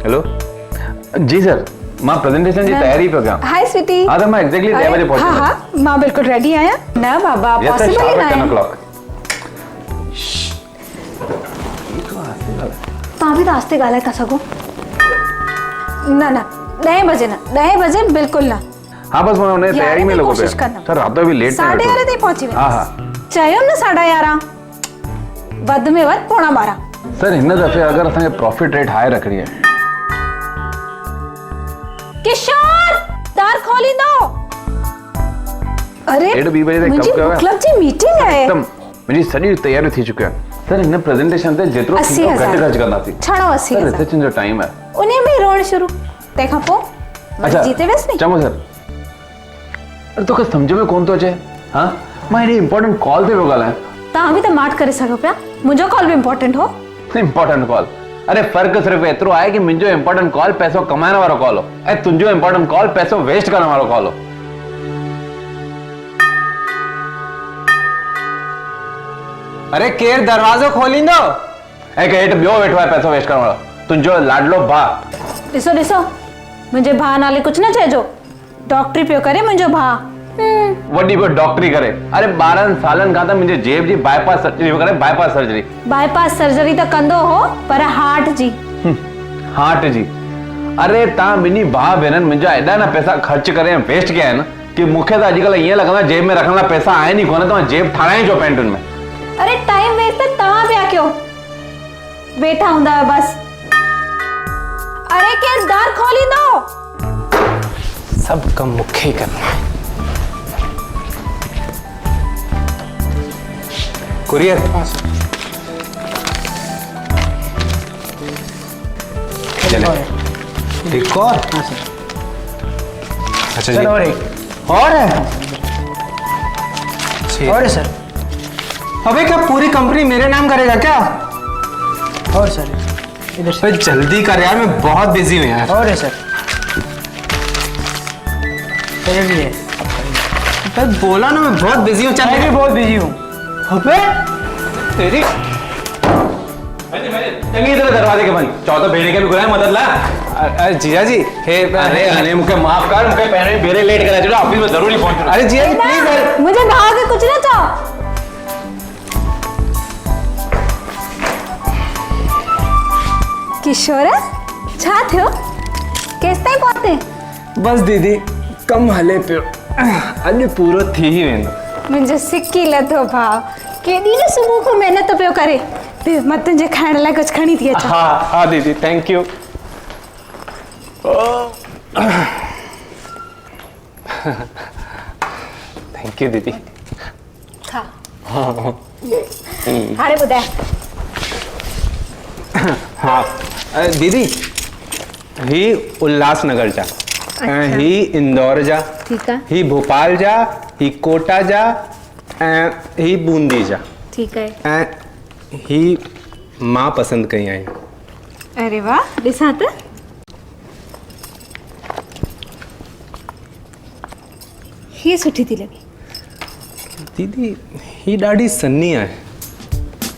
Hello जी sir, मां presentation जी तैयारी पे क्या? हाय स्वीटी। हाँ तो मैं एग्जैक्टली 10 बजे पहुंचूंगा। हाँ हाँ मां बिल्कुल रेडी आया ना बाबा, पॉसिबल ही ना है। 10 o'clock। तव्हां बि त आस्ते ॻाल्हाए था सघो। न न 10 बजे न, 10 बजे बिल्कुल ना। हाँ बस मैं उन्हें तैयारी में लॻो कोशिश पिया। कंदमि। सर रात जो भी लेट 11:30 ताईं पहुची वेंदसि। हाँ हाँ चयो न 11:30 वध में वध 11:15। सर हिन दफ़े अगर असांखे प्रॉफिट रेट हाई रखणी है। किशोर दार खोली दो। अरे 1:30 बजे तक कब कयो? क्लब जी मीटिंग है। एकदम मुंहिंजी सॼी तैयारी थी चुकी है। सर हिन प्रेजेंटेशन ते जेतिरो थींदो घटि ख़र्च कंदासीं। छड़ो 80 सर रिसेप्शन जो टाइम है। उन्हें में रोण शुरू तंहिंखां पोइ अच्छा जीते वेस नहीं। चङो सर। अरे तोखे सम्झ में कोन थो अचे? हाँ मां हेॾी इंपॉर्टेंट कॉल ते पियो ॻाल्हायां। तव्हां बि त माठ करे सघो पिया। मुंहिंजो कॉल बि इंपॉर्टेंट हो। Important call? अरे फर्क सिर्फ एतिरो आहे कि मुंहिंजो इंपॉर्टेंट कॉल पैसो कमाइण वारो कॉल हो ऐं तुंहिंजो इंपॉर्टेंट कॉल पैसो वेस्ट करण वारो कॉल हो। अरे केर दरवाजो खोलींदो? ऐं के हेठि ॿियो वेठो आहे पैसो वेस्ट करण वारो, तुंहिंजो लाडलो भाउ। ॾिसो ॾिसो मुंहिंजे भाउ नाले कुझु न चइजो। डॉक्टरी पियो करे मुंहिंजो भाउ। वॾी को डॉक्टरी करे। अरे 12 सालनि खां त मुंहिंजे जेब जी बाईपास सर्जरी करे। बाईपास सर्जरी त कंदो हो पर हार्ट जी। हार्ट जी? अरे तव्हां ॿिन्ही भाउ भेनरनि मुंहिंजा एॾा न पैसा ख़र्च करे वेस्ट कया आहिनि कि मूंखे त अॼुकल्ह ईअं लॻंदो जेब में रखण लाइ पैसा आहिनि ई कोन। तव्हां जेब ठाराए जो पैंटुनि में। अरे टाइम वेस्ट त तव्हां पिया कयो। वेठा हूंदा आहियो बस। अरे केस दार खोली दो। सब कम मुखे ही करना है। कुरियर। एक और? हाँ सर। अच्छा जी। और एक और है। और है सर। अबे क्या पूरी कंपनी मेरे नाम करेगा क्या? और सर इधर से। जल्दी कर यार, मैं बहुत बिजी हूँ यार। और है सर। इधर भी है। तो बोला ना मैं बहुत बिजी हूँ। मैं भी बहुत बिजी हूँ। अबे तेरी चंगी तरह दरवाजे के बंद। चौथा भेड़े के भी गुलाम मदद ला। जिया जी हे अरे मुझे माफ कर। मुझे पहले बेरे लेट करा चलो ऑफिस में जरूरी पहुंचना। अरे जिया जी प्लीज। मुझे भाग के कुछ ना चाहो। किशोर छा थियो? केस ताईं पहुते? बस दीदी कम हले पियो। अॼु पूरो थी ही वेंदो। मुंहिंजो सिकी लधो भाउ केॾी न सुबुह खां महिनत पियो करे। मां तुंहिंजे खाइण लाइ कुझु खणी थी अचां। हाँ हाँ दीदी थैंक यू। थैंक यू दीदी। खा। हाणे ॿुधाए। हाँ दीदी ही उल्लासनगर जा। ही इंदौर जा। ठीक है। ही भोपाल जा। ही कोटा जा। ही बूंदी जा। ठीक है। ही मां पसंद कई आई। अरे वाह ॾिसां त। ही सुठी थी लॻी। दीदी ही ॾाढी सन्नी आहे।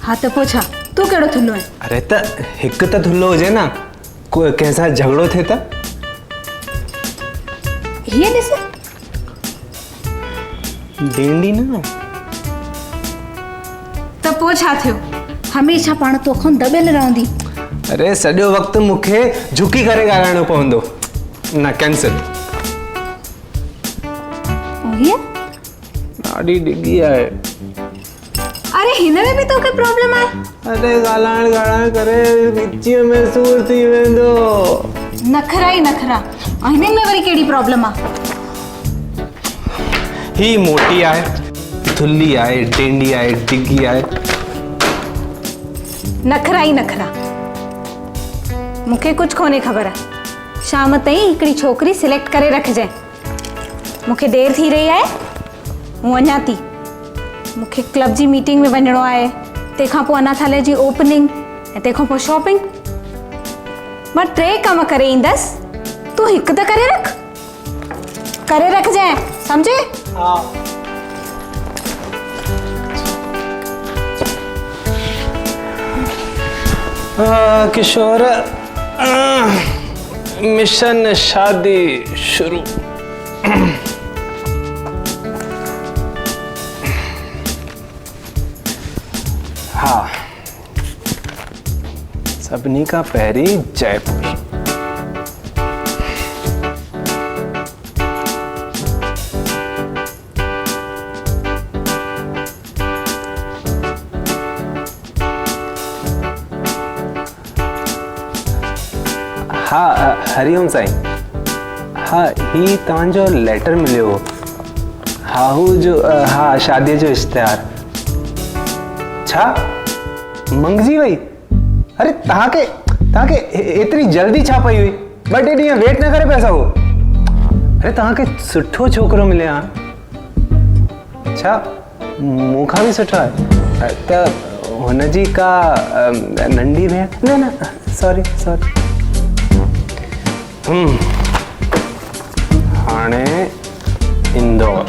हाँ त पोइ छा तूं कहिड़ो थुल्हो आहे? अरे त हिकु त थुल्हो हुजे न, कोई कंहिंसां झगड़ो थिए त। हीअ ॾिस। डेंडी न त पोइ छा थियो? हमेशह पाण तोखां दॿियल रहंदी। अरे सॼो वक़्तु मूंखे झुकी करे ॻाल्हाइणो पवंदो। न कैंसिल। हीअ ॾाढी डिगी आहे। अरे हिन में बि तोखे प्रॉब्लम आहे? अरे ॻाल्हाइण करे विचीअ में सूर थी वेंदो। नखरा ई नखरा। हिननि में वरी कहिड़ी प्रॉब्लम आहे? ही मोटी आहे, थुल्ली आहे, डेंडी आहे, डिगी आहे। नखरा ई नखरा। मूंखे कुछ कोने ख़बर है। शाम ताईं हिकिड़ी छोकरी सिलेक्ट करे रखजांइ। मूंखे देर थी रही है। हूँ अञा थी। मूंखे क्लब जी मीटिंग में वञणो आहे। तंहिंखां पोइ अनाथालय जी ओपनिंग ऐं तंहिंखां पोइ शॉपिंग। मां 3 कम करे ईंदसि। तूं हिकु त करे रखजांइ समझे? हाँ। किशोर मिशन शादी शुरू। हाँ, सभिनी का पहरी जयपुर। हाँ, हरिओम साईं। हाँ, ही तव्हांजो लेटर मिलियो हो। हाँ, हू जो हाँ शादी जो इश्तिहार छा मंगजी वई। अरे तव्हांखे एतिरी जल्दी छा पई हुई? ॿ टे ॾींहं वेट न करे पिया सघो? अरे तव्हांखे सुठो छोकिरो मिलियो आहे। छा मूंखां बि सुठो आहे? त हुनजी का नंढी भेण? न सॉरी। हाणे इंदौर।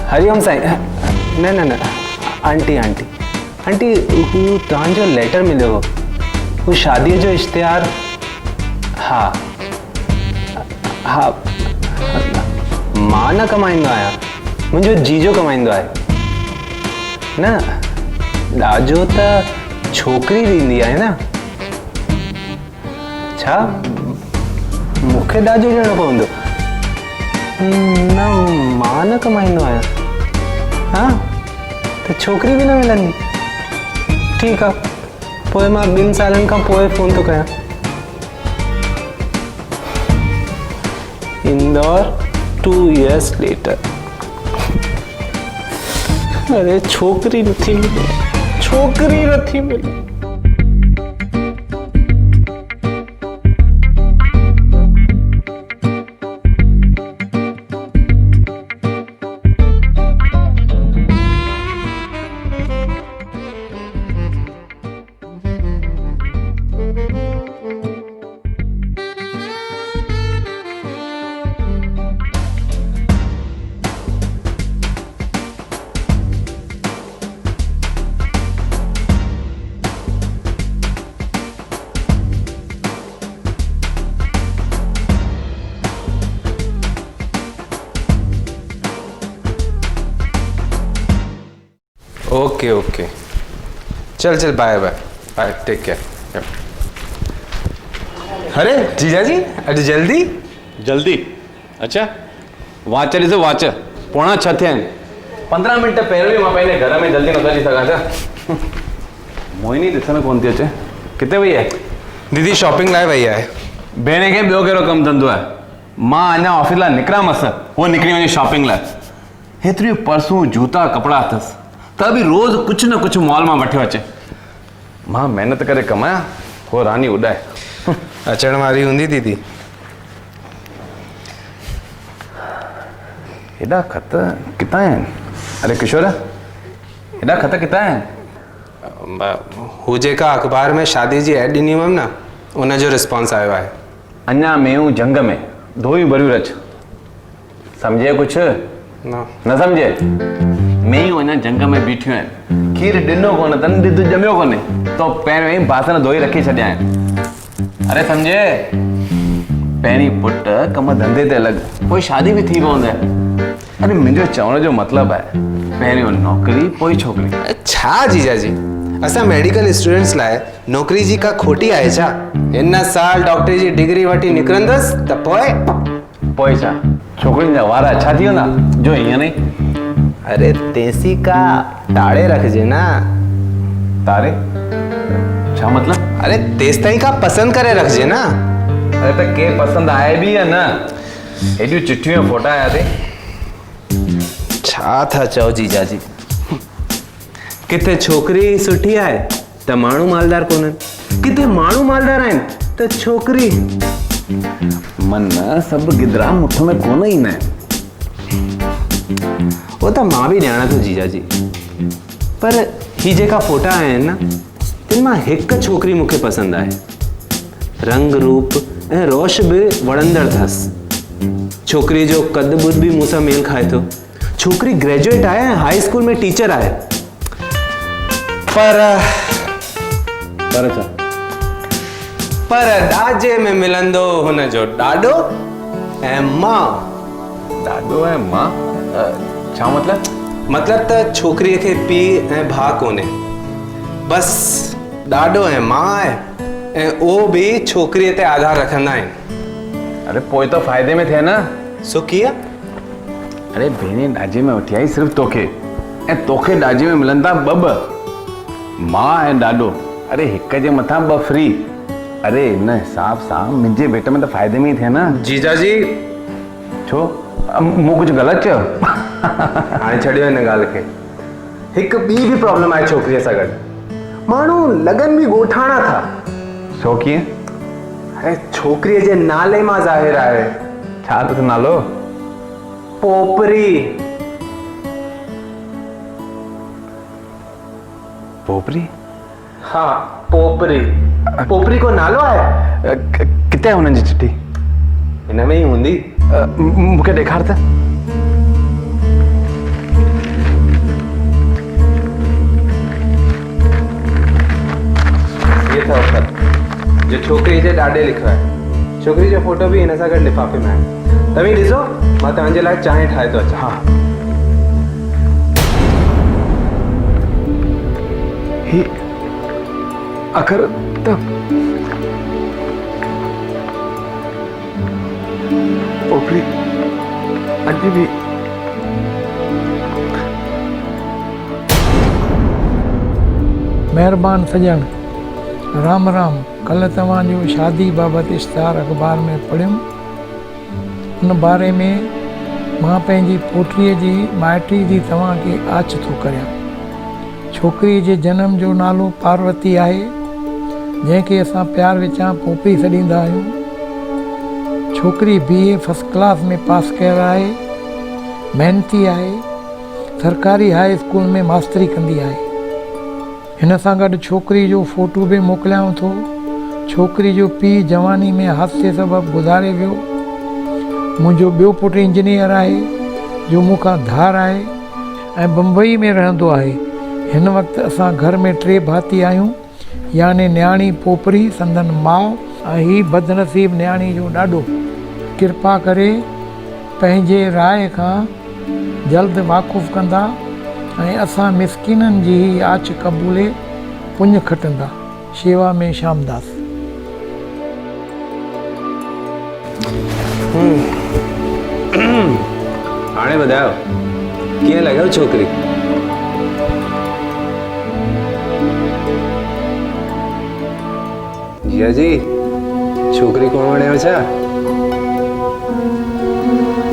हरिओम साईं। न आंटी हू तव्हांजो लेटर मिलियो हो, हू शादीअ जो इश्तिहार। हा मां न कमाईंदो आहियां, मुंहिंजो जीजो कमाईंदो आहे। न ॾाजो त छोकिरी ॾींदी आहे न। छा मूंखे ॾाजो ॾियणो पवंदो? न मां न कमाईंदो आहियां। हाँ, त छोकिरी बि न मिलंदी। ठीकु आहे, पोइ मां 2 सालनि खां पोइ फ़ोन थो कयां। Indore 2 years later। अरे छोकिरी नथी मिले। ओके चल बाय टेक केयर। अरे जीजा जी अॼु जल्दी? अच्छा वाच ॾिस वाच 5:45 थिया आहिनि। 15 मिंट पहिरियों ई मां पंहिंजे घर में जल्दी नथो अची सघां छा? मोहिनी ॾिसण कोन थी अचे। किथे वई आहे? दीदी शॉपिंग लाइ वई आहे। भेण खे ॿियो कहिड़ो कमु धंधो आहे? मां अञा ऑफिस लाइ निकिरां मसि, उहो निकिरी वञे शॉपिंग लाइ। हेतिरियूं पर्सूं जूता कपिड़ा अथसि त बि रोज़ कुझु न कुझु मॉल मां वठियो अचे। मां महिनत करे कमायां, उहो रानी उॾाए। अचण वारी हूंदी दीदी। हेॾा ख़त किथां आहिनि? अरे किशोर, हेॾा ख़त किथां आहिनि? हू जेका अख़बार में शादी जी एड ॾिनी हुअमि न, उनजो रिस्पॉन्स आयो आहे। अञा मेयूं जंग में धोई भरियूं रच। सम्झे कुझु? न सम्झे? मेयूं अञा जंग में बीठियूं आहिनि। खीर ॾिनो कोन अथनि, ॾुध ॼमियो कोन्हे, तो पहिरियों ई बासण धोई रखी छॾिया आहिनि। अरे सम्झे? पहिरीं पुट कम धंधे ते लॻ, पोइ शादी बि थी पवंदे। अरे मुंहिंजो चवण जो मतिलबु आहे, पहिरियों नौकिरी पोइ छोकिरी। छा जीजा जी, असां मेडिकल स्टूडेंट्स लाइ नौकिरी जी का खोटी आहे छा? हिन साल डॉक्टरी जी डिग्री वठी निकिरंदसि त पोइ छा छोकिरियुनि जा वारा छा थी वेंदा जो हीअं नहीं? अरे तेसी का ताड़े रखजे ना। तारे छा मतलब? अरे तेस ताईं का पसंद करे रखजे ना। अरे त के पसंद आए भी या न? एडियो चिट्ठियों फोटा आया थे। छा था चओ जीजा जी? किथे छोकरी सुठी आहे त माण्हू मालदार कोन्हनि, किथे माण्हू मालदार आहिनि त छोकरी। मन सब गिदरा मुठ में कोन ईंदा आहिनि। वो त मां बि ॼाणा थो जीजा जी, पर ही जेका फोटा आहिनि न, तिन मां हिकु छोकिरी मूंखे पसंदि आहे। रंग रूप ऐं रोश बि वणंदड़ अथसि। छोकिरी जो कद बुद बि मूंसां मेल खाए थो। छोकिरी ग्रेजुएट आहे ऐं हाई स्कूल में टीचर आहे। पर ॾाजे में मिलंदो हुनजो ॾाॾो ऐं मां। ॾाॾो ऐं मां? छा मतिलब? मतलब त छोकिरीअ खे पीउ ऐं भाउ कोन्हे, बसि ॾाॾो ऐं मां आहे, ऐं उहो बि छोकिरीअ ते आधार रखंदा आहिनि। अरे पोइ त फ़ाइदे में थिए न। सो कीअं? अरे भेण ॾाजे में वठी आई सिर्फ़ु तोखे, ऐं तोखे ॾाजे में मिलनि था ॿ मां ऐं ॾाॾो। अरे हिक जे मथां ॿ फ्री। अरे हिन हिसाब सां मुंहिंजे बेट में त फ़ाइदे में ई थिए न। जीजाजी छो मूं कुझु ग़लति चयो? हाणे छॾियो हिन ॻाल्हि खे। हिकु ॿी बि प्रॉब्लम आहे छोकिरीअ सां गॾु। माण्हू लगन बि ॻोठाणा था। छो कीअं? ऐं छोकिरीअ जे नाले मां ज़ाहिर आहे। छा अथसि नालो? पोपरी। पोपरी? हा पोपरी। पोपरी को नालो आहे? किथे आहे हुननि जी चिठी? हिन में ई हूंदी। मूंखे ॾेखार त। ये था ख़त जो छोकिरी जे ॾाॾे लिखियो आहे। छोकिरी जो फोटो बि हिन सां गॾु लिफ़ाफ़े में आहे। तव्हीं ॾिसो, मां तव्हांजे लाइ चांहि ठाहे थो अचां। हा ही अखर त पोपरी अॼु बि महिरबान सजण, राम राम। कल्ह तव्हांजो शादी बाबति इश्तिहार अख़बार में पढ़ियुमि। उन बारे में मां पंहिंजी पोटीअ जी माइटी जी तव्हांखे आछ थो करियां। छोकिरीअ जे जनम जो नालो पार्वती आहे, जंहिंखे असां प्यार विचां पोपरी सॾींदा आहियूं। छोकिरी BA फर्स्ट क्लास में पास कयल आहे, महिनती आहे, सरकारी हाई स्कूल में मास्तरी कंदी आहे। हिन सां गॾु छोकिरी जो फोटो बि मोकिलियांव थो। छोकिरी जो पीउ जवानी में हादसे सबबु गुज़ारे वियो। मुंहिंजो ॿियो पुटु इंजीनियर आहे, जो मूंखां धार आहे ऐं बम्बई में रहंदो आहे। हिन वक़्तु असां घर में 3 भाती आहियूं, यानी न्याणी पोपरी संदन माउ ऐं ही बदनसीब न्याणी जो ॾाॾो। कृपा करे पंहिंजे राय खां जल्द वाक़ुफ़ु कंदा ऐं असां मिसकिननि जी आछ क़बूले पुञ खटंदा। शेवा में शामदास। हाणे ॿुधायो कीअं लॻियो छोकिरी? जीजा जी छोकिरी कोन वणेव छा?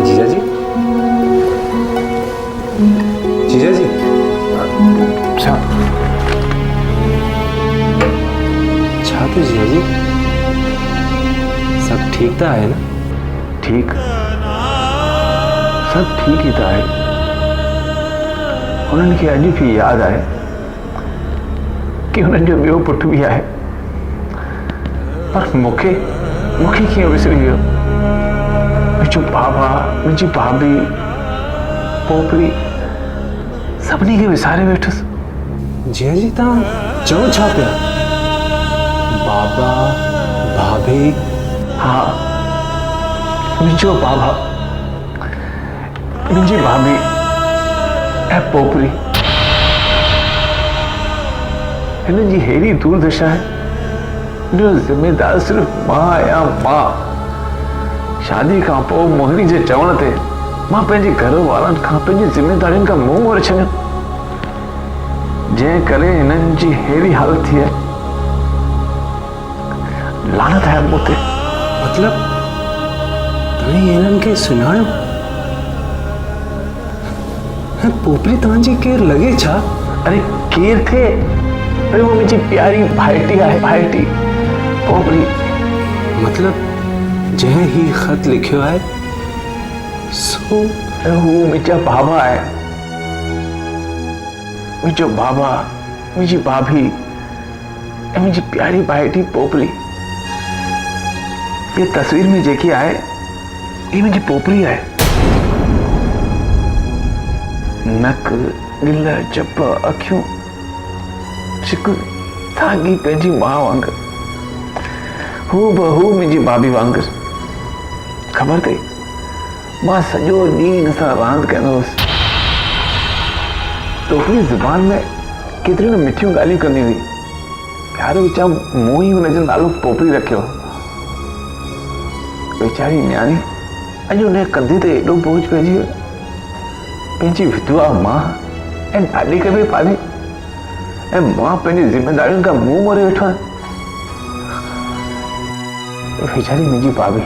जीजा जी जीजा जी छा छा थो जीजा जी? सब ठीक था है ना? ठीक सब ठीक ही था है। उन्हनि खे अॼु बि यादि आहे कि उन्हनि जो ॿियो पुटु बि आहे, पर मूंखे कीअं विसरी वियो? मुंहिंजो बाबा, मुंहिंजी भाभी, पोपरी सभिनी खे विसारे वेठुसि। जीजा जी तव्हां चओ छा पिया? बाबा, भाभी? हा, मुंहिंजो बाबा, मुंहिंजी भाभी ऐं पोपरी। हिन जी अहिड़ी दुर्दशा आहे, जो ज़िम्मेदार सिर्फ़ मां आहियां। मां शादी खां पोइ मोहिनी जे चवण ते मां पंहिंजे घर वारनि खां, पंहिंजी ज़िम्मेदारियुनि खां मुंहुं मोड़े छॾियो, जंहिं करे हिननि जी अहिड़ी हालत थी आहे। लानत आहे मूं ते। मतलब तव्हीं हिननि खे सुञाणो? पोपरी तव्हांजी केरु लॻे छा? अरे केरु थिए? अरे वो मुंहिंजी प्यारी भाइटी आहे, भाइटी पोपरी। मतलब जंहिं ही ख़त लिखियो आहे सो हू मुंहिंजा बाबा आहे। मुंहिंजो बाबा, मुंहिंजी भाभी ऐं मुंहिंजी प्यारी भाइटी पोपरी। ये तस्वीर में जेकी आहे ये मुंहिंजी पोपरी आहे। नक, गिल, चप, अखियूं चिक साॻी पंहिंजी मां वांगुरु, हू बहू मुंहिंजी भाभी वांगुरु। ख़बर अथई मां सॼो ॾींहुं हिन सां रांदि कंदो हुउसि। तोकरी ज़ुबान में केतिरियूं न मिठियूं ॻाल्हियूं कंदी हुई। प्यार विचां मूं ई हुनजो नालो पोपरी रखियो। वेचारी न्याणी अॼु हुन कंधे ते एॾो बोझ पइजी वियो। पंहिंजी विधवा मां ऐं ॾाॾी खे बि पाली ऐं मां पंहिंजी ज़िमेदारियुनि खां मुंहुं मोड़े वेठो आहियां। वेचारी मुंहिंजी भाभी,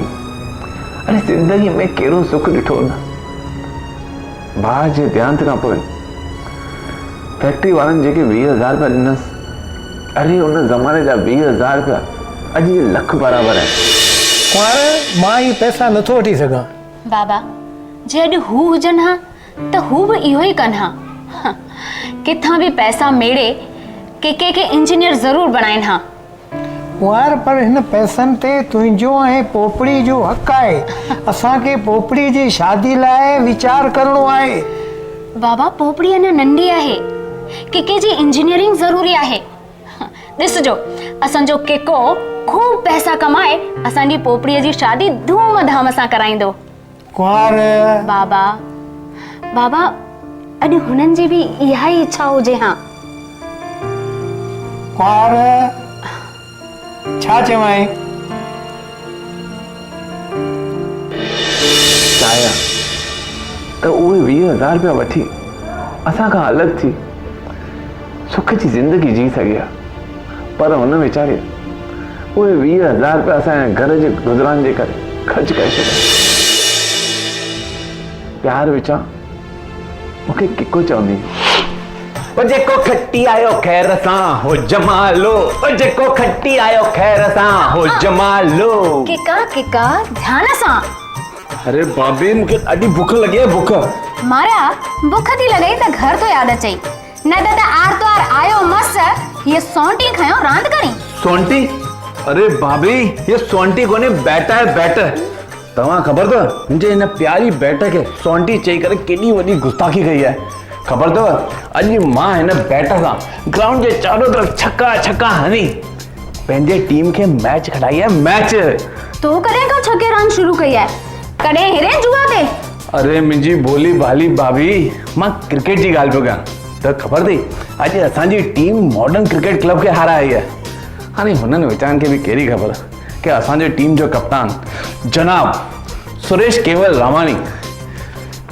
अरे ज़िंदगी में कहिड़ो सुख ॾिठो न। भाउ जे देहांत खां पोइ फैक्ट्री वारनि जेके 20,000 रुपया ॾिनसि, अरे उन ज़माने जा 20,000 रुपया अॼु जे लख बराबरि आहिनि। कुंवार मां ई पैसा नथो वठी सघां। बाबा जे अॼु हू हुजनि हा त हू बि इहो ई कनि हा। किथां बि पैसा मेड़े के इंजीनियर ज़रूर बणाइनि हा। कुंवार पर हिन पैसनि ते तुंहिंजो ऐं पोपड़ी जो हक़ आहे। असांखे पोपड़ी जी शादी लाइ वीचार करणो आहे। बाबा पोपड़ी अञा नंढी आहे, के जी इंजीनियरिंग ज़रूरी आहे। ॾिसजो असांजो केको खूब पैसा कमाए असांजी पोपड़ीअ जी शादी धूमधाम सां कराईंदो। कुंवार बाबा बाबा अॼु हुननि जी बि इहा ई इच्छा हुजे हा। कुंवार छा चवां? चाहियां त उहे 20,000 रुपया वठी असां खां अलॻि थी सुख जी ज़िंदगी जी सघे हा। पर हुन वीचारे उहे 20,000 रुपया असांजे घर जे गुज़रान जे करे ख़र्च करे छॾिया। प्यार विचां मूंखे किको चवंदी, ओ जेको खटी आयो ख़ैर सां हो जमालो, ओ जेको खटी आयो ख़ैर सां हो जमालो। किका ध्यान सां। अरे भाभी मूंखे ॾाढी बुख लगी है। बुख मारिया बुख थी लॻई त घर तो यादि अचई, न त आर्तवार आयो मस ये सोंटी खयो रांद करी। सोंटी? अरे भाभी ये सोंटी कोने बैट है बैट। तव्हां ख़बर अथव मुंहिंजे हिन प्यारी बैट खे सोंटी चई करे केॾी वॾी गुस्ताखी कई आहे। ख़बर अथव अॼु मां हिन बैट सां ग्राउंड जे चारों तरफ़ छक्का छक्का हणी पंहिंजे टीम खे मैच खटाई आहे। मैच तो कॾहिं खां छक्के रांदि शुरू कई आहे? कॾहिं हिरे जुआ ते? अरे मुंहिंजी भोली भाली भाभी मां क्रिकेट जी ॻाल्हि पियो कयां। त ख़बर अथई अॼु असांजी टीम मॉडर्न क्रिकेट क्लब खे हाराई आहे। हाणे हुननि वीचारनि खे बि कहिड़ी ख़बर कि असांजे टीम जो कप्तान जनाब सुरेश केवल रामानी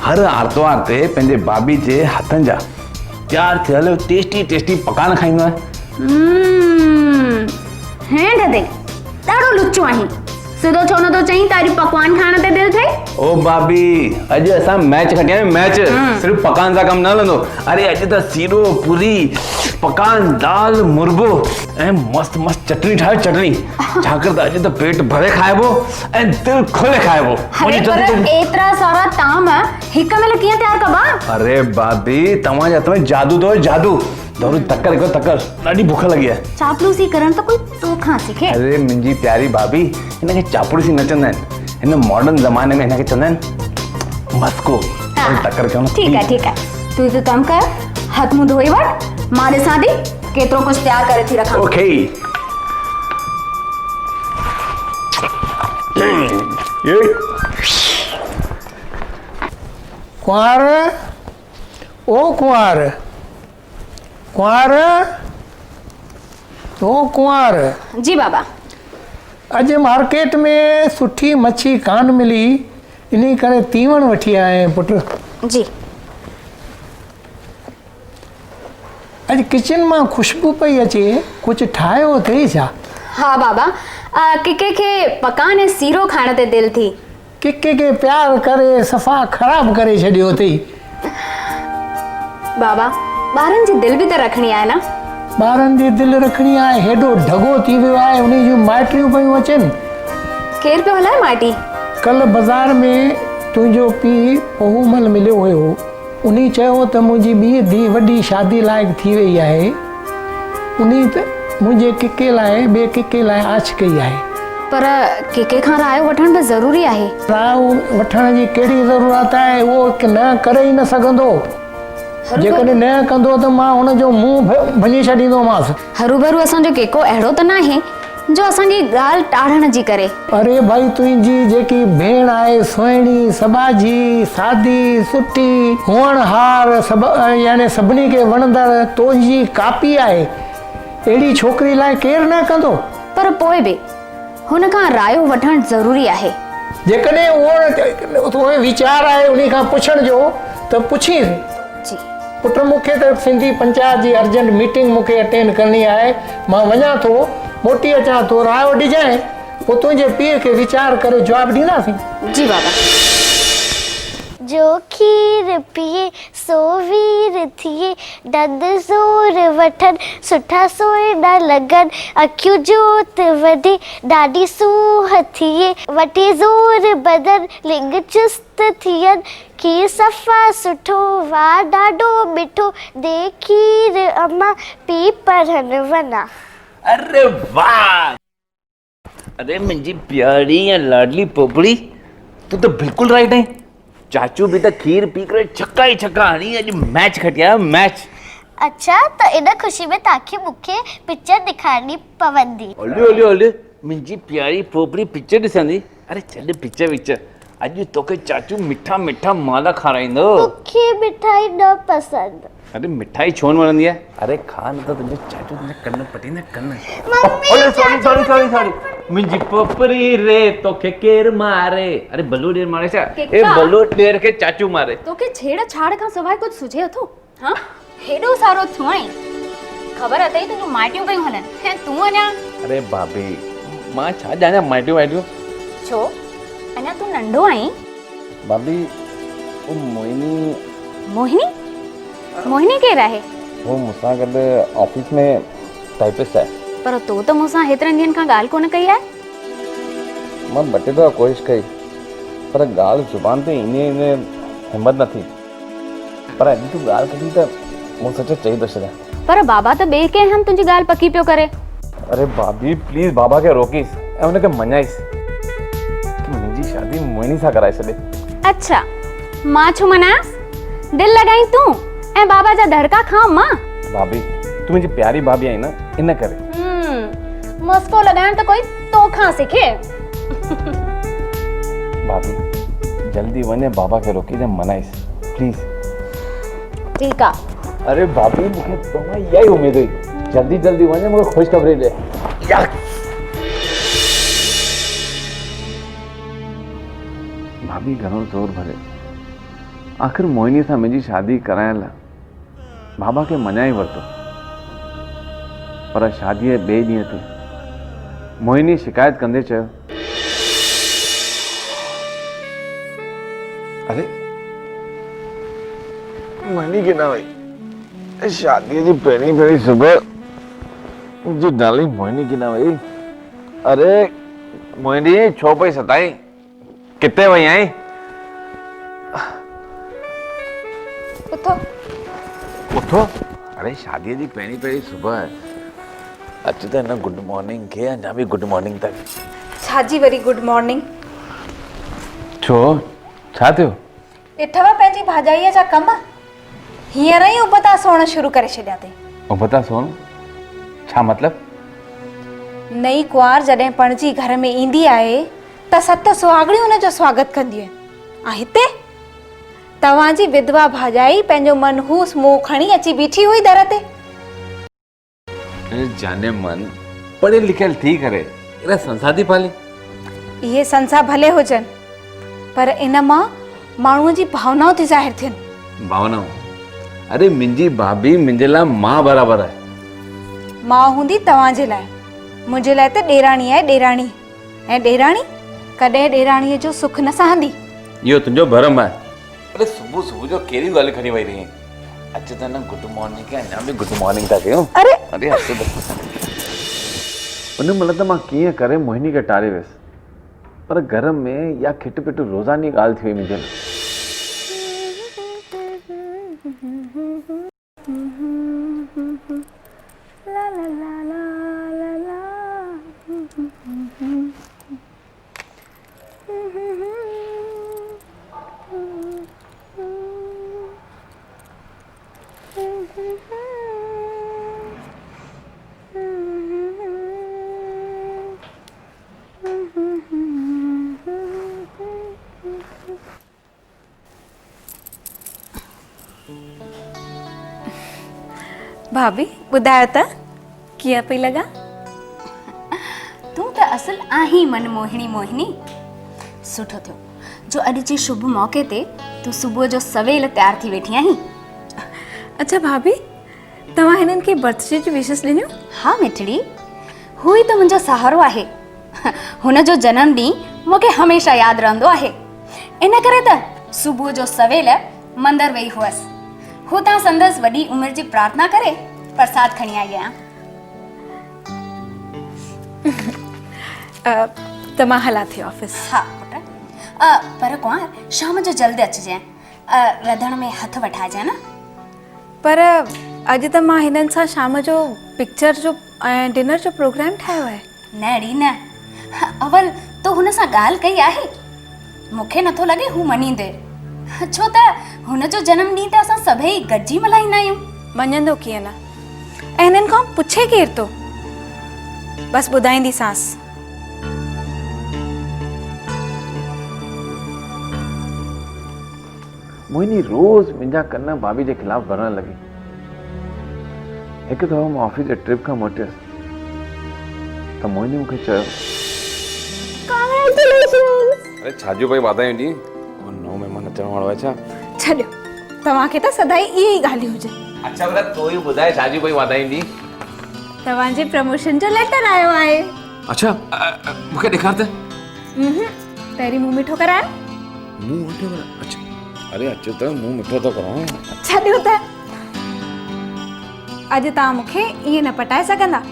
हर आर्तवार ते पंहिंजे भाभी जे हथनि जा तयारु थियल टेस्टी पकान खाईंदो आहे। हेंड दे ॾाढो लुच्चो आहीं। सिधो छो नथो चईं तारी पकवान खाइण ते दिलि थिए? ओ भाभी अॼु असां मैच खटिया आहियूं। मैच सिर्फ़ पकान सां कमु न हलंदो। अरे अॼु त सीरो पूरी पकान दाल मुर्गो ऐं मस्त चटनी ठाहे चटनी। छाकाणि त अॼु त पेट भरे खाइबो ऐं दिलि खोले खाइबो। अरे पर एतिरा सारा ताम हिक महिल कीअं तयारु कबा? अरे भाभी तव्हांजे हथ में जादू अथव जादू। दौड़ो तकर हिकु तकर ॾाढी बुख लगी आहे। चापलूसी करण त कोई तोखां सिखे। अरे मुंहिंजी प्यारी भाभी हिनखे चापलूसी न चवंदा आहिनि। हिन मॉडर्न ज़माने में हिनखे चवंदा आहिनि मस्को। तकर कयो न। ठीक है तू हिकु कमु कर, हथ मुंहुं धोई वठ, मां ॾिसां थी केतिरो कुझु तयारु करे थी रखां। ओके कुंवार ओ कुंवार जी बाबा। अॼु मार्केट में सुठी मच्छी कान मिली, इन करे तीवण वठी आया आहियूं पुट। जी अॼु किचन मां खुशबू पई अचे, कुझु ठाहियो अथई छा? हा बाबा, किके खे पकान ऐं सीरो खाइण ते दिलि थी। किके खे प्यार करे सफ़ा ख़राब करे छॾियो अथई। बाबा ॿारनि जी दिलि बि त रखणी आहे न। ॿारनि जी दिलि रखणी आहे, हेॾो ढगो थी वियो आहे, उन जूं माइटियूं पियूं अचनि। केरु पियो हलाए माइटी? कल्ह बाज़ार में तुंहिंजो पीउ पहूमल मिलियो हुयो। उन चयो त मुंहिंजी ॿी धीउ वॾी शादी लाइक़ु थी वई आहे। उन त मुंहिंजे किके लाइ ॿिए किके लाइ आछ कई आहे। पर के खां रायो वठण बि ज़रूरी आहे। रायो वठण जी कहिड़ी ज़रूरत आहे, उहो न करे ई न सघंदो। जेकॾहिं न कंदो त मां हुनजो मुंहुं भञी छॾींदोमांसि। हरूभरू असांजो केको अहिड़ो त न आहे जो असांजी ॻाल्हि टाढ़ण जी करे। अरे भाई, तुंहिंजी जेकी भेण आहे सुहिणी, सबाजी, सादी, सुठी, होणहार, यानी सभिनी खे वणंदड़ तुंहिंजी कापी आहे। अहिड़ी छोकिरी लाइ केरु न कंदो। पर पोइ बि हुन खां रायो वठणु ज़रूरी आहे। जेकॾहिं उहो वीचार आहे उन खां पुछण जो त पुछी। जी पुट, मूंखे त सिंधी पंचायत जी अर्जेंट मीटिंग मूंखे अटेंड करणी आहे। मां वञा थो, मोटी अचां थो, रायो ॾिजांइ, पोइ तुंहिंजे पीउ खे वीचार करे जवाबु ॾींदासीं। जी बाबा। जो खीर पिए सो वीर थिए, डंद ज़ोर वठन सुठा सोइना लगन, अखियूं जोत वढे ॾाढी सूह थिए, वठे ज़ोर बदन लिंग चुस्त थियन, खीर सफ़ा सुठो वाह ॾाढो मिठो, दे खीर अम्मा पी पढ़न वञा। अरे वाह! अरे मुंहिंजी प्यारी या लाडली पोपड़ी, तू तो बिल्कुल राइट है। चाचू भी तो खीर पी करे छक्का ही छक्का हणी अॼु मैच खटिया मैच। अच्छा, तो इन खुशी में ताकि मूंखे पिक्चर दिखानी पवंदी। ओले ओले ओले, मुंहिंजी प्यारी पोपड़ी पिक्चर ॾिसंदी। अरे चल पिक्चर अॼु तोखे चाचू मिठा मिठा माला खाराईंदो। मूंखे मिठाई न पसंद। अरे मिठाई छो न वणंदी आहे? अरे खा न त तुंहिंजो चाचू तुंहिंजे कन्न पटी न कन्न। ओले सॉरी मुंहिंजी पोपड़ी रे तोखे केर मारे? अरे बलू ॾेर मारे छा? ए बलू ॾेर खे चाचू मारे। तोखे छेड़ छाड़ खां सवाइ कुझु सुझे थो? हाँ, हेॾो सारो थियो आई, ख़बर अथई तुंहिंजूं माइटियूं कयूं हलन ऐं तूं अञा। अरे भाभी, मां छा ॼाणा माइटियूं वाइटियूं? छो अञा तूं नंढो आहीं? भाभी, वो मोहिनी केरु आहे? वो मूंसां गॾु ऑफिस में टाइपिस्ट आहे। पर तो त मूंसां हेतिरनि ॾींहंनि खां ॻाल्हि कोन कई आहे। मां ॿ टे दफ़ा कोशिशि कई, पर ॻाल्हि ज़ुबान ते ईअं हिम्मत न थी। पर अॼु तूं ॻाल्हि कढी त मूं सोचियो चई थो छॾियां। पर बाबा त ॿिए कंहिं हंधि तुंहिंजी ॻाल्हि पकी पियो करे। अरे भाभी प्लीज़ बाबा खे रोकीस ऐं हुनखे मञाइस कि मुंहिंजी शादी मोहिनी सां कराए छॾे। अच्छा, मां छो मनास? दिल लगाई तूं ऐं बाबा जा धड़का खां मां। भाभी, तू मुंहिंजी प्यारी भाभी आई न, इन करे। मस्को लगाइण त कोई तोखां सिखे। भाभी जल्दी वञे बाबा खे रोकी दे, मनाइस प्लीज। ठीक आहे। अरे भाभी, मूंखे तव्हां इहा ई उमेद हुई। जल्दी जल्दी वञे, मूंखे ख़ुशख़बरी ॾे। भाभी घणो ज़ोर भरे आख़िर मोहिनी सां मुंहिंजी शादी कराइण लाइ बाबा खे मञाई वरितो। पर शादीअ ॿिए ॾींहं ते मोहिनी शिकायत कंदे चयो, अरे मोहिनी केॾां वई? शादीअ जी पहिरीं सुबुह मुंहिंजी डार्लिंग मोहिनी केॾां वई? अरे मोहिनी, छो पई सताई? किथे वई आहीं? उथो। अरे शादीअ जी पहिरीं सुबुह आहे। अचु त न गुड मॉर्निंग खे अञा बि गुड मॉर्निंग तक। छाजी वरी गुड मॉर्निंग? छो, छा थियो? ॾिठव पंहिंजी भाॼाईअ जा कम? हींअर ई उबता सोण शुरू करे छॾिया अथई। उबता सोण? छा मतलब? नई कुंवार जॾहिं पणजी घर में ईंदी आहे त 7 सुहागणियूं हुनजो स्वागत कंदियूं आहिनि। ऐं हिते तव्हांजी विधवा भाॼाई पंहिंजो मनहूस मुंहुं खणी अची बीठी हुई दर ते। जाने मन पढ़ियल लिखियल थी करे एड़ा संसार थी पाली। इहे संसार भले हुजनि, पर इन मां माण्हूअ जी भावनाऊं थी ज़ाहिर थियनि। भावनाऊं? अरे मुंहिंजी भाभी मुंहिंजे लाइ मां बराबरि आहे। मां हूंदी तव्हांजे लाइ, मुंहिंजे लाइ त ॾेराणी आहे ॾेराणी। ऐं ॾेराणी कॾहिं ॾेराणीअ जो सुख न सहंदी। इहो तुंहिंजो भरम आहे। अरे सुबुह जो कहिड़ी ॻाल्हि खणी वई रही? अच त न गुड मॉर्निंग के अञा बि गुड मॉर्निंग था कयूं। अरे हस उन महिल त मां कीअं करे मोहिनी खे टारे वियसि, पर घर में या खिट पिट रोज़ानी ॻाल्हि थी वई मुंहिंजे लाइ। भाभी ॿुधायो त कीअं पई लॻा? तूं त असुल आहीं मन मोहिणी मोहिनी। सुठो थियो जो अॼु जे शुभ मौके ते तूं सुबुह जो सवेल तयार थी वेठी आहीं। अच्छा भाभी, तव्हां हिननि खे बर्थडे जी विशेस ॾिनियूं? हाँ मिठड़ी, हू ई त मुंहिंजो सहारो आहे। हुन जो जनम ॾींहुं मूंखे हमेशह यादि रहंदो आहे। इन करे त सुबुह जो सवेल मंदर वेई हुअसि। हुतां संदसि वॾी उमिरि जी प्रार्थना करे प्रसाद खणी आई आहियां। त मां हलां थी ऑफिस। हा पुट, पर कुंवर शाम जो जल्दी अचिजांइ। रधण में हथ वठाइजांइ न। पर अॼु त मां हिननि सां शाम जो पिक्चर जो ऐं डिनर जो प्रोग्राम ठाहियो आहे। न री न, अवल तो हुन सां ॻाल्हि कई आहे। मूंखे नथो लॻे हू मञींदे, छो त हुन जो जनम ॾींहुं त असां सभई गॾिजी मल्हाईंदा आहियूं। मञंदो कीअं न, ऐं हिननि खां पुछे केरु थो? बसि ॿुधाईंदीसांस। मोहिनी रोज़ मुंहिंजा कन भाभी जे ख़िलाफ़ भरण लॻी। हिकु दफ़ो मां ऑफिस जे ट्रिप खां मोटियसि त मोहिनी मूंखे चयो, अरे छाजो भाई वाधायूं ॾी, नओं महिमान अचण वारो आहे छा? छॾियो, तव्हांखे त सदाई इहे ई ॻाल्हियूं हुजनि। अच्छा भला तूं ई ॿुधाए छाजो भाई वाधायूं ॾी? तव्हांजे प्रमोशन जो लेटर आयो आहे। अच्छा, मूंखे ॾेखार त। पहिरीं मुंहुं मिठो करायो। मुंहुं मिठो करायो? अच्छा, अरे अचो त मुंहुं मिठो थो करां। छॾियो त, अॼु तव्हां मूंखे ईअं न पटाए सघंदा।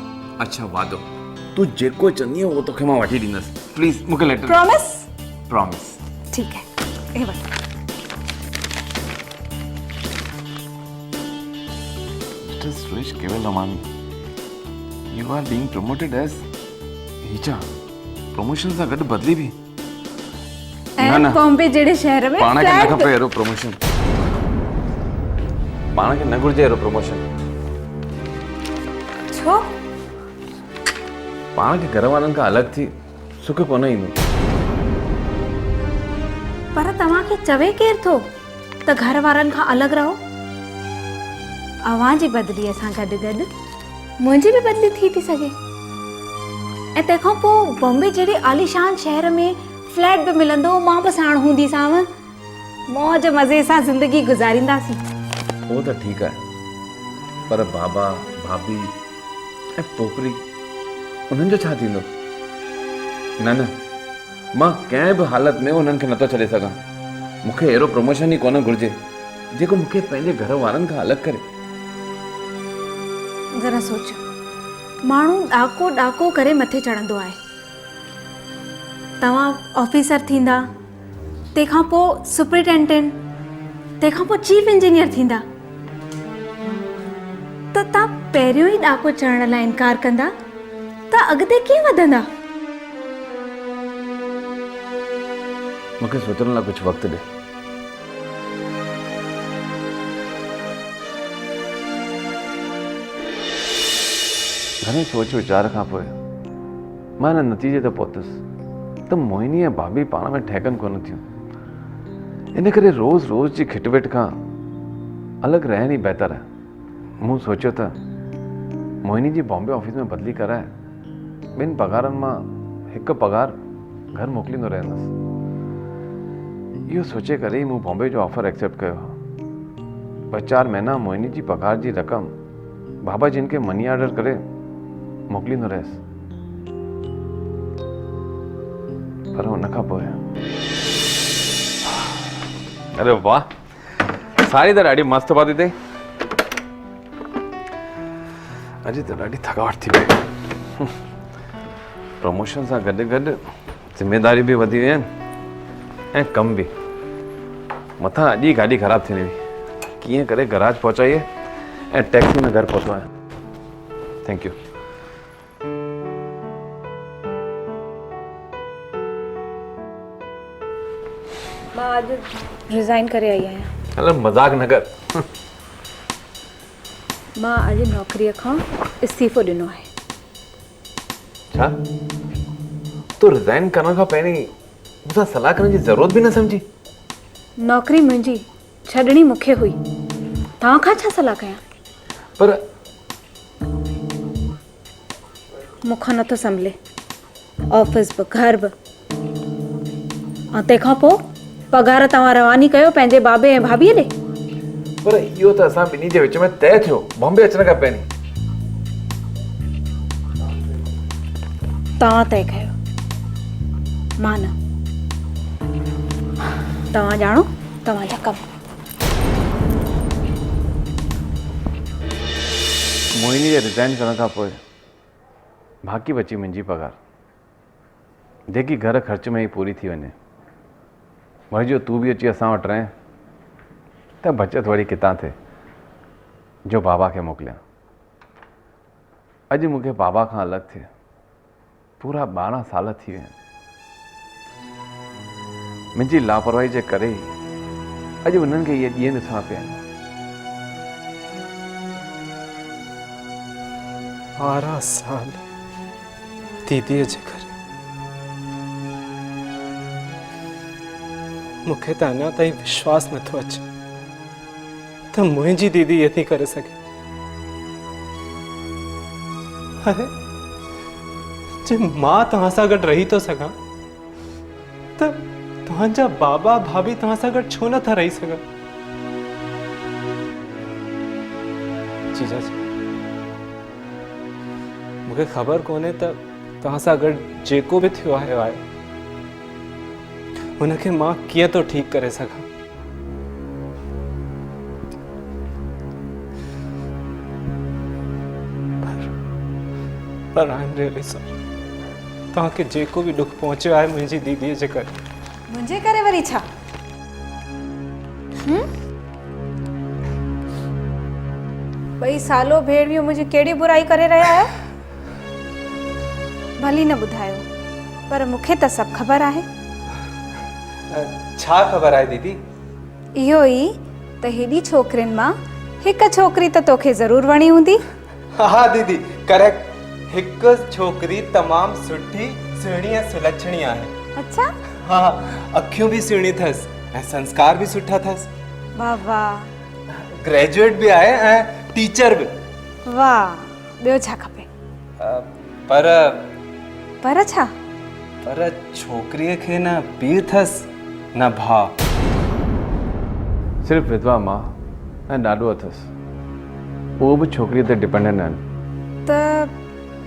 अच्छा वादो, तूं जेको चवंदी उहो तोखे मां वठी ॾींदसि। प्लीज मूंखे लेटर। प्रॉमिस? प्रॉमिस। ठीक है, ये वठ। Mr. Suresh Kevalamani, you are being promoted as हीचा। प्रमोशन सां गॾु बदली बि? ऐं बॉम्बे जहिड़े शहर में पाण खे न खपे अहिड़ो प्रमोशन। पाण खे न घुर्जे अहिड़ो प्रमोशन। छो? पाण खे घर वारनि खां अलॻि थी सुख कोन ईंदो। पर तव्हांखे चवे केरु थो त घर वारनि खां अलॻि रहो? अव्हां जी बदिलीअ सां गॾु गॾु मुंहिंजी बि बदिली थी थी सघे। ऐं तंहिंखां पोइ बॉम्बे जहिड़े आलीशान शहर में फ्लैट बि मिलंदो, मां बि साण हूंदीसांव, मौज मज़े सां ज़िंदगी गुज़ारींदासीं। उहो त ठीकु आहे, पर बाबा भाभी ऐं पोपरी उन्हनि जो छा थींदो? न न, मां कंहिं बि हालत में उन्हनि खे नथो छॾे सघां। मूंखे अहिड़ो प्रमोशन ई कोन घुर्जे जेको मूंखे पंहिंजे घर वारनि खां अलॻि करे। ज़रा सोचो, माण्हू ॾाको ॾाको करे मथे चढ़ंदो आहे। तव्हां ऑफिसर थींदा, तंहिंखां पोइ सुपरिटेंडेंट, तंहिंखां पोइ चीफ इंजीनियर थींदा, त तव्हां पहिरियों ई ॾाको चढ़ण लाइ इनकार कंदा त अॻिते कीअं वधंदा? मूंखे सोचण लाइ कुझु वक़्तु ॾे। घणे सोच वीचार खां पोइ मां हिन नतीजे ते पहुतुसि त मोहिनी ऐं भाभी पाण में ठहकनि कोन थियूं। इन करे रोज़ रोज़ जी खिटपिट खां अलॻि रहण ई बहितर आहे। मूं सोचियो त मोहिनी जी बॉम्बे ऑफिस में बदिली कराए ॿिनि पघारनि मां हिकु पघार घर मोकिलींदो रहंदुसि। इहो सोचे करे ई मूं बॉम्बे जो ऑफर एक्सेप्ट कयो हो। 2-4 महीना मोहिनी जी पघार जी रक़म बाबा जिन खे मनी ऑर्डर करे मोकिलींदो रहियसि। पर हुन खां पोइ अरे वाह, साड़ी त ॾाढी मस्तु पाती अथई। अॼु त ॾाढी थकावट थी पई। प्रमोशन सां गॾु गॾु ज़िम्मेदारी बि वधी वियूं आहिनि ऐं कम बि। मथां अॼु ई गाॾी ख़राबु थींदी हुई, कीअं करे गराज पहुचाई ऐं टैक्सी में घर पहुतो आहियां। Thank U. मां अॼु रिज़ाइन करे आई आहियां। हलो मज़ाक न कर। मां अॼु नौकरीअ खां इस्तीफ़ो ॾिनो आहे। छा? तूं रिज़ाइन करण खां पहिरीं मूंसां सलाह करण जी ज़रूरत बि न सम्झी? नौकरी मुंहिंजी, छॾणी मूंखे हुई, तव्हां खां छा सलाह कयां? पर मूंखां नथो संभले, ऑफिस बि घर बि। ऐं तंहिंखां पोइ पघार तव्हां रवानी कयो पंहिंजे बाबे ऐं भाभीअ ॾे। पर इहो त असां ॿिन्ही जे विच में तय थियो बॉम्बे अचण खां पहिरीं। तव्हां तय कयो, मां न। तव्हां ॼाणो तव्हांजा कम। मोहिनी जे रिज़ाइन करण खां पोइ बाक़ी बची मुंहिंजी पघार, जेकी घर ख़र्च में ई पूरी थी वञे। वरी जो तूं बि अची असां वटि रहे त बचत वरी किथां थिए जो बाबा खे मोकिलियां। अॼु मूंखे बाबा खां अलॻि थिए पूरा 12 साल थी विया आहिनि। मुंहिंजी लापरवाही जे करे ई अॼु उन्हनि खे इहे ॾींहं ॾिसणा पिया आहिनि। 12 साल दीदीअ जे करे। मूंखे त अञा ताईं विश्वास नथो अचे त मुंहिंजी दीदी इहे थी करे सघे। अरे जे मां तव्हां सां गॾु रही थो सघां त तव्हांजा बाबा भाभी तव्हां सां गॾु छो नथा रही सघां? जीजाजी, मूंखे ख़बर कोन्हे त तव्हां सां गॾु जेको बि थियो आहे हुनखे मां कीअं थो ठीकु करे सघां। पर आई एम रियली सॉरी। तव्हांखे जेको बि दुख पहुचियो आहे मुंहिंजी दीदीअ जे करे। मुंहिंजे करे वरी छा? ॿई सालो भेणियूं मुंहिंजी कहिड़ी बुराई करे रहिया आहियो? भली न ॿुधायो, पर मूंखे त सभु ख़बर आहे। छा ख़बर आहे दीदी? इहो ई त हेॾी छोकिरियुनि मां हिकु छोकिरी त तोखे ज़रूरु वणी हूंदी। हा दीदी, करेक्ट। हिकु छोकिरी तमामु सुठी, सुहिणी ऐं सुलक्षणी आहे। अच्छा? हा, अखियूं बि सुहिणी अथसि ऐं संस्कार बि सुठा अथसि। वाह वाह। ग्रेजुएट बि आहे ऐं टीचर बि। वाह, ॿियो छा खपे? पर छा? पर छोकिरीअ खे न पीउ अथसि न भाउ। सिर्फ़ु विधवा मां ऐं ॾाॾो अथसि, उहो बि छोकिरीअ ते डिपेंडेंट आहिनि। त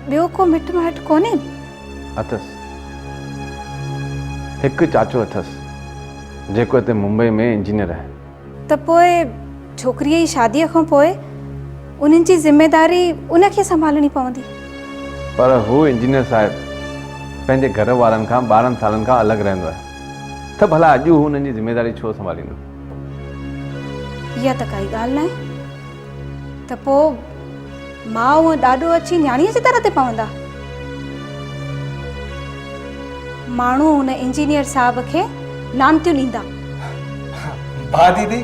ॿियो को मिट माइट कोन्हे? अथसि, हिकु चाचो अथसि जेको हिते मुंबई में इंजीनियर आहे। त पोइ छोकिरीअ जी शादीअ खां पोइ उन्हनि जी ज़िमेदारी उनखे संभालणी पवंदी। पर हू इंजीनियर साहिबु पंहिंजे घर वारनि खां 12 सालनि खां अलॻि रहंदो आहे, त भला अॼु हू हुननि जी ज़िमेदारी छो संभालींदो? इहा त काई ॻाल्हि न आहे। त पोइ माउ ऐं ॾाॾो अची न्याणीअ जे दर ते पवंदा? माण्हू हुन इंजीनियर साहिब खे लानतियूं ॾींदा। भाउ दीदी,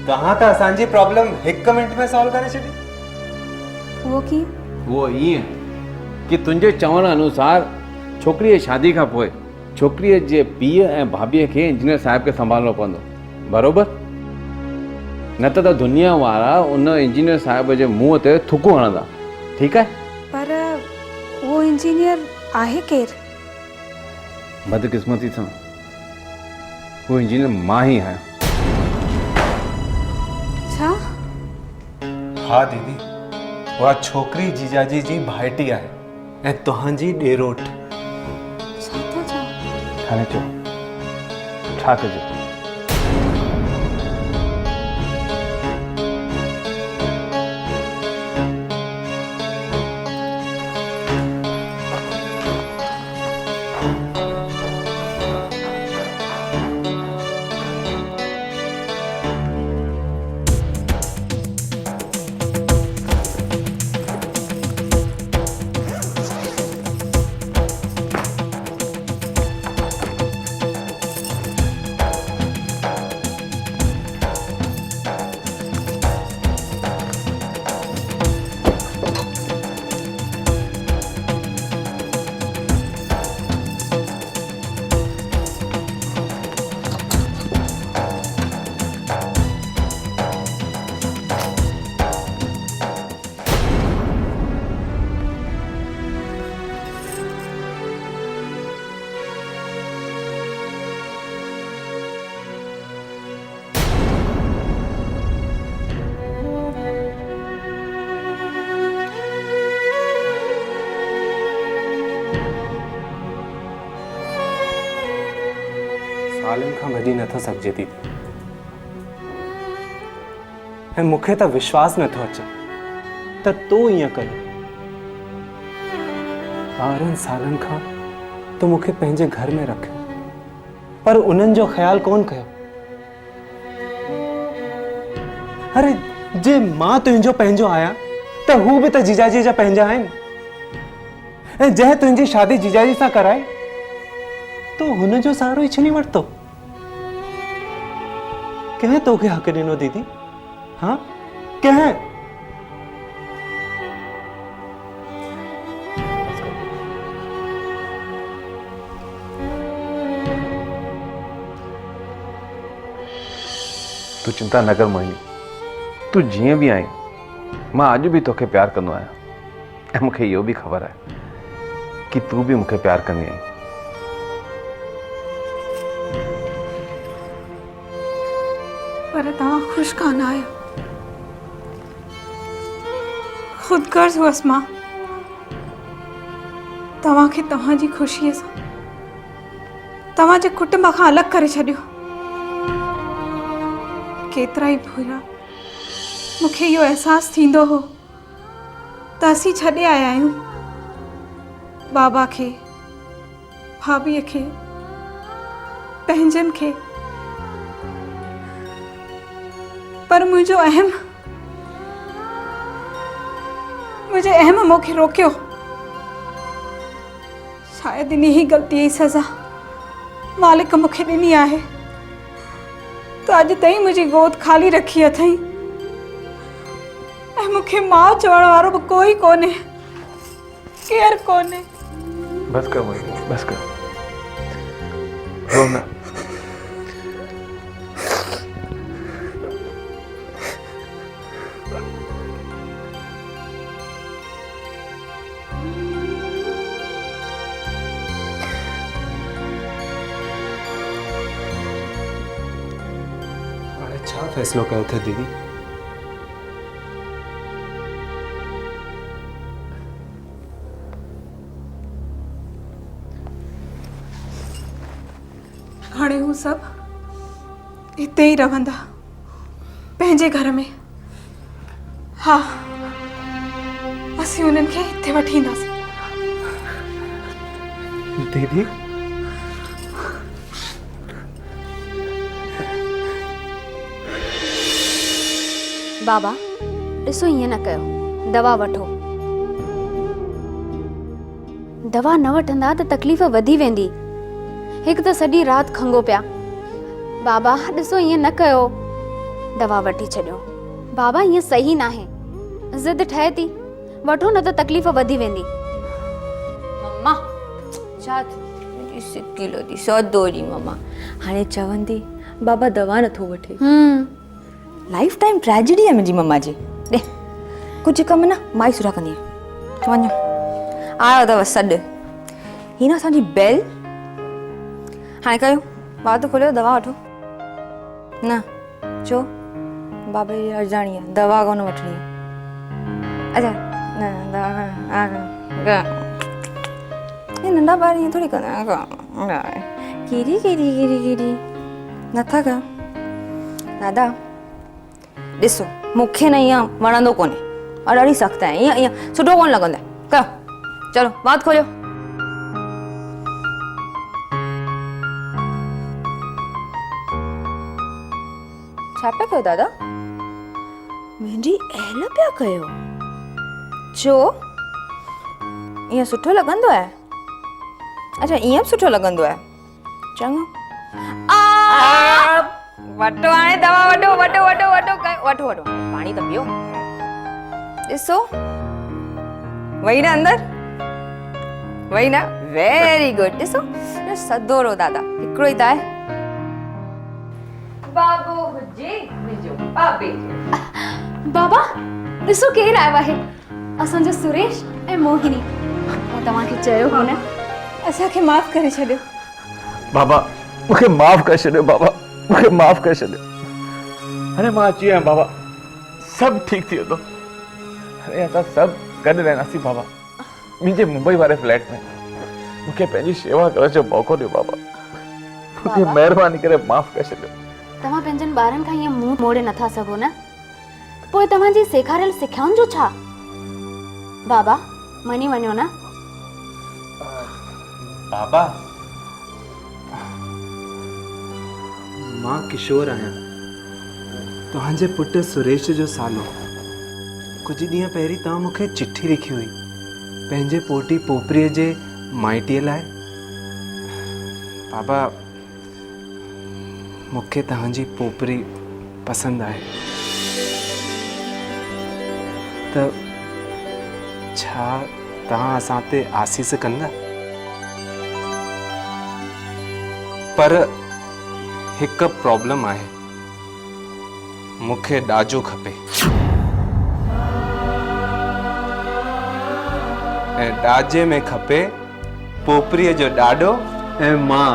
तव्हां त असांजी प्रॉब्लम 1 मिंट में सॉल्व करे छॾी। उहो कीअं? उहो ईअं कि तुंहिंजे चवण अनुसार छोकिरीअ जी शादी खां पोइ छोकिरीअ जे पीउ ऐं भाभीअ खे इंजीनियर साहिब खे संभालणो पवंदो, बराबरि? न त दुनिया वारा उन इंजीनियर साहिब जे मुंहं ते थुकूं हणंदा, ठीकु आहे? पर उहो इंजीनियर आहे केरु? बदकिस्मती सां उहो इंजीनियर मां ई आहियां। छा? हा दीदी, उहा छोकिरी जीजाजी जी भाइटी आहे ऐं तव्हांजी ॾेरोट। छा था चओ? हाणे चओ, छा कजे? सालनि खां भॼी नथो सघिजे थी ऐं मूंखे त विश्वास नथो अचे त तूं ईअं कयो। 12 सालनि खां तूं मूंखे पंहिंजे घर में रखियो पर उन्हनि जो ख्याल कोन कयो। अरे जे मां तुंहिंजो पंहिंजो आहियां त हू बि त जीजाजी जा पंहिंजा आहिनि ऐं जंहिं तुंहिंजी शादी जीजाजी सां कराई तो हुन जो सहारो ई छिनी वरितो। कंहिं तोखे हक़ ॾिनो दीदी? हाँ कंहिं? तू चिंता न कर मोहिनी, तू जीअं बि आहीं मां अॼु बि तोखे प्यार कंदो आहियां ऐं मूंखे इहो बि ख़बर आहे कि तू बि मूंखे प्यार कंदी आहीं। पर तव्हां ख़ुशि कान आहियो। ख़ुदगर्ज़ हुअसि मां तव्हांखे तव्हांजी ख़ुशीअ सां तव्हांजे कुटुंब खां अलॻि करे छॾियो। केतिरा ई भेरा मूंखे इहो अहसासु थींदो हो त असीं छॾे आया आहियूं बाबा खे, भाभीअ खे, पंहिंजनि खे, पर मुंहिंजे अहम मूंखे रोकियो। शायदि इन ही ग़लतीअ जी सज़ा मालिक मूंखे ॾिनी आहे त अॼु ताईं मुंहिंजी गोद खाली रखी अथई ऐं मूंखे माउ चवण वारो बि कोई कोन्हे, केरु कोन्हे। बस कर मोहिनी, बस कर, रो न। छा फ़ैसिलो कयो थे दीदी? हाणे हू सभु हिते ई रहंदा पंहिंजे घर में। हा, असीं उन्हनि खे हिते वठी ईंदासीं। दीदी बाबा ॾिसो ईअं न कयो, दवा वठो। दवा न वठंदा त तकलीफ़ वधी वेंदी। हिकु त सॼी राति खंघो पिया। बाबा ॾिसो ईअं न कयो, दवा वठी छॾियो। बाबा ईअं सही न आहे, ज़िद ठहे थी, वठो न त तकलीफ़ वधी वेंदी। मम्मा छा सिकी लॻी सदोरी मम्मा हाणे चवंदी बाबा दवा नथो वठे। लाइफ टाइम ट्रेजेडी है मुंहिंजी मम्मा जी। ॾे कुझु कमु न मां ई सुठा कंदी आहियां। वञो आयो अथव सॾु, ही न असांजी बेल। हाणे कयो, वात खोलियो, दवा वठो। न चो बाबा जी अर्जाणी आहे, दवा कोन वठणी आहे। अच्छा न दवा ये नंढा ॿार ईअं थोरी कंदा। कीरी कीरी कीरी कीरी नथा कयो दादा। ॾिसो मूंखे न ईअं वणंदो कोन्हे, और ॾाढी सख़्तु आहे, ईअं सुठो कोन लॻंदो आहे। कयो, चलो वात खोलियो। छा पिया कयो दादा? मुंहिंजी एल पिया कयो? छो ईअं सुठो लॻंदो आहे? अच्छा ईअं बि सुठो लॻंदो आहे। चङो वठो हाणे दवा वठो वठो वठो वठो वठो वठो पाणी त पियो। ॾिसो वही ना अंदर, वही ना, वेरी गुड। ॾिसो सदो रो दादा, हिकिड़ो ई त आहे। बाबू हुजे मुंहिंजो बाबे जो। बाबा ॾिसो केरु आयो आहे, असांजो सुरेश ऐं मोहिनी। मां तव्हांखे चयो हो न, असांखे माफ़ करे छॾियो। बाबा मूंखे माफ़ करे छॾियो, बाबा मूंखे माफ़ करे छॾियो। हाणे मां अची आहियां बाबा, सभु ठीकु थी वेंदो। हाणे असां सभु गॾु रहंदासीं बाबा, मुंहिंजे मुंबई वारे फ्लैट में। मूंखे पंहिंजी शेवा करण जो मौक़ो ॾियो बाबा, मूंखे महिरबानी करे माफ़ करे छॾियो। तव्हां पंहिंजनि ॿारनि खां ईअं मुंहुं मोड़े नथा सघो न। पोइ तव्हांजी सेखारियल सिख्याउनि जो छा? बाबा मनी वञो न। बाबा मां किशोर आहियां, तव्हांजे पुटु सुरेश जो सालो। कुझु ॾींहं पहिरीं तव्हां मूंखे चिठी लिखी हुई पंहिंजे पोटी पोपरीअ जे माइटीअ लाइ। बाबा मूंखे तव्हांजी पोपरी पसंदि आहे, त छा तव्हां असां ते आसीस कंदा? पर हिकु प्रॉब्लम आहे, मूंखे ॾाजो खपे ऐं ॾाजे में खपे पोपरीअ जो ॾाॾो ऐं मां।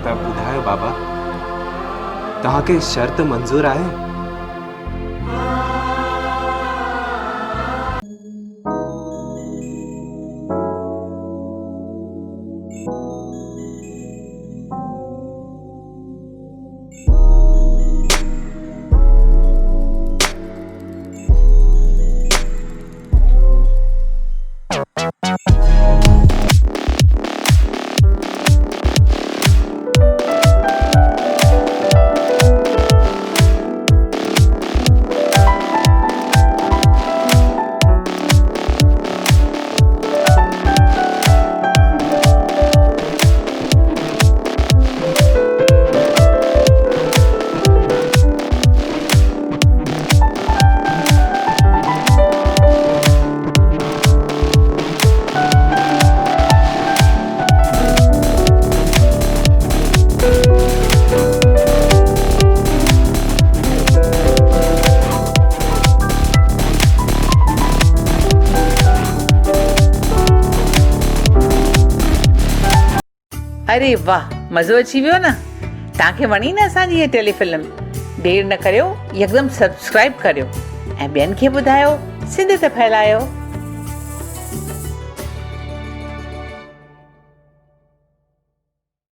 त ॿुधायो बाबा, तव्हांखे शर्त मंज़ूर आहे? अरे वाह, मज़ो अची वियो न? तव्हांखे वणी न असांजी हीअ टेलीफिल्म? देरि न करियो, यकदमि सब्सक्राइब करियो ऐं ॿियनि खे ॿुधायो, सिंध ते फैलायो।